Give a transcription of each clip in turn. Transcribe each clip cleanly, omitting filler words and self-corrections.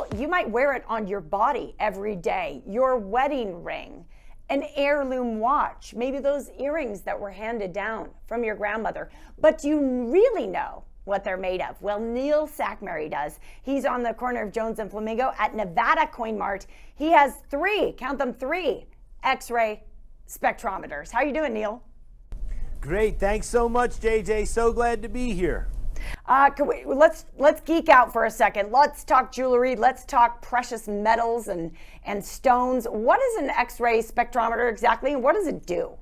example, you might wear it on your body every day, your wedding ring, an heirloom watch, maybe those earrings that were handed down from your grandmother. But do you really know what they're made of? Well, Neil Sackmary does. He's on the corner of Jones and Flamingo at Nevada Coin Mart. He has three, count them, three X-ray spectrometers. How are you doing, Neil? Great, thanks so much, JJ. So glad to be here. Let's geek out for a second. Let's talk jewelry. Let's talk precious metals and stones. What is an X-ray spectrometer exactly, and what does it do?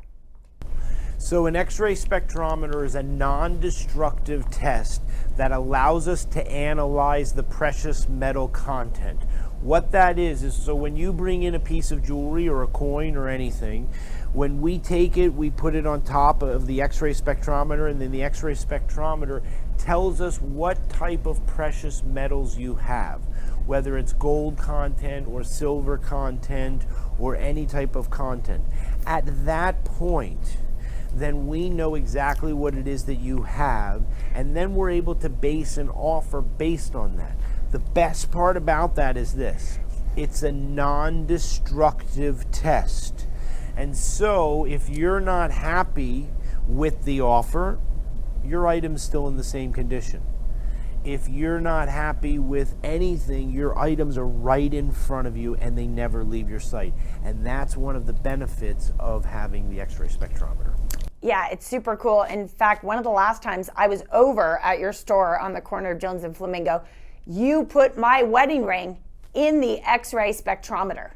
So an X-ray spectrometer is a non-destructive test that allows us to analyze the precious metal content. What that is so when you bring in a piece of jewelry or a coin or anything, when we take it, we put it on top of the X-ray spectrometer, and then the X-ray spectrometer tells us what type of precious metals you have, whether it's gold content or silver content or any type of content. At that point, then we know exactly what it is that you have, and then we're able to base an offer based on that. The best part about that is this: it's a non-destructive test. And so if you're not happy with the offer, your item's still in the same condition. If you're not happy with anything, your items are right in front of you and they never leave your sight. And that's one of the benefits of having the X-ray spectrometer. Yeah, it's super cool. In fact, one of the last times I was over at your store on the corner of Jones and Flamingo, you put my wedding ring in the X-ray spectrometer.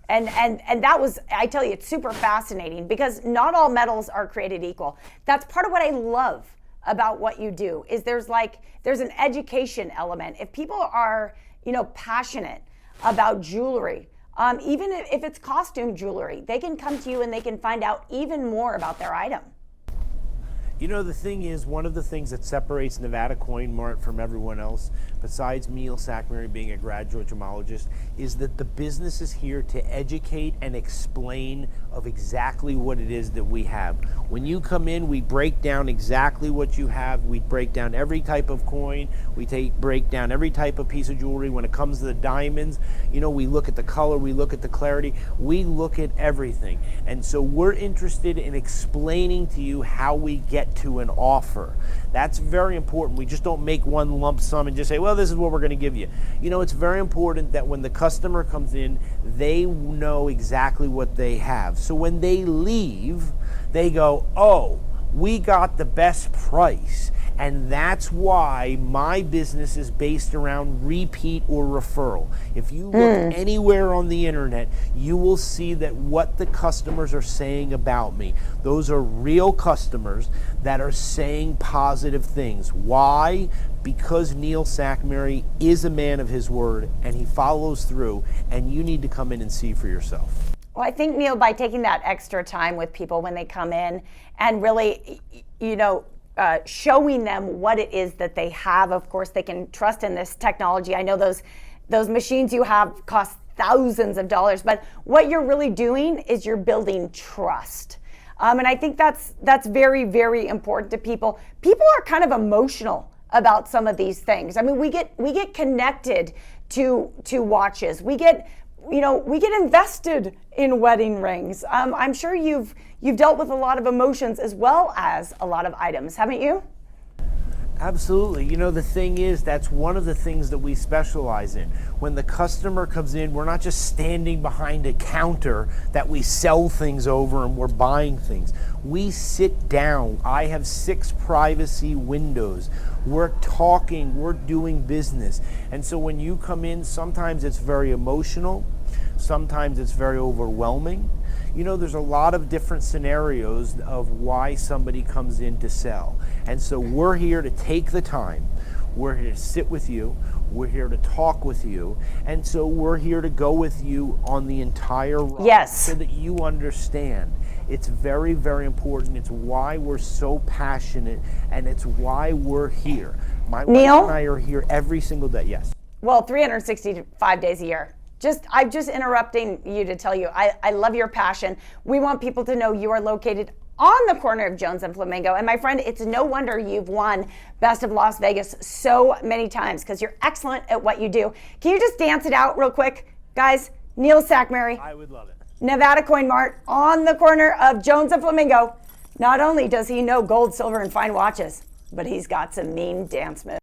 And that was, I tell you, it's super fascinating because not all metals are created equal. That's part of what I love about what you do, is there's an education element. If people are, passionate about jewelry, even if it's costume jewelry, they can come to you and they can find out even more about their item. The thing is, one of the things that separates Nevada Coin Mart from everyone else, besides Neil Sackmary being a graduate gemologist, is that the business is here to educate and explain of exactly what it is that we have. When you come in, we break down exactly what you have. We break down every type of coin. We break down every type of piece of jewelry. When it comes to the diamonds, we look at the color, we look at the clarity, we look at everything. And so we're interested in explaining to you how we get to an offer. That's very important. We just don't make one lump sum and just say, well, this is what we're going to give you. It's very important that when the customer comes in, they know exactly what they have. So when they leave, they go, oh, we got the best price. And that's why my business is based around repeat or referral. If you look anywhere on the internet, you will see that what the customers are saying about me, those are real customers that are saying positive things. Why? Because Neil Sackmary is a man of his word and he follows through, and you need to come in and see for yourself. Well, I think, Neil, by taking that extra time with people when they come in and really, showing them what it is that they have. Of course, they can trust in this technology. I know those machines you have cost thousands of dollars, but what you're really doing is you're building trust. And I think that's very, very important to people. People are kind of emotional about some of these things. I mean, we get connected to watches. We get invested in wedding rings. I'm sure you've dealt with a lot of emotions as well as a lot of items, haven't you? Absolutely. The thing is, that's one of the things that we specialize in. When the customer comes in, we're not just standing behind a counter that we sell things over and we're buying things. We sit down. I have 6 privacy windows. We're talking, we're doing business. And so when you come in, sometimes it's very emotional. Sometimes it's very overwhelming. There's a lot of different scenarios of why somebody comes in to sell. And so we're here to take the time. We're here to sit with you. We're here to talk with you. And so we're here to go with you on the entire ride. Yes. So that you understand. It's very, very important. It's why we're so passionate, and it's why we're here. My wife and I are here every single day. Yes. Well, 365 days a year. I'm just interrupting you to tell you, I love your passion. We want people to know you are located on the corner of Jones and Flamingo. And my friend, it's no wonder you've won Best of Las Vegas so many times, because you're excellent at what you do. Can you just dance it out real quick? Guys, Neil Sackmary. I would love it. Nevada Coin Mart on the corner of Jones and Flamingo. Not only does he know gold, silver, and fine watches, but he's got some mean dance moves.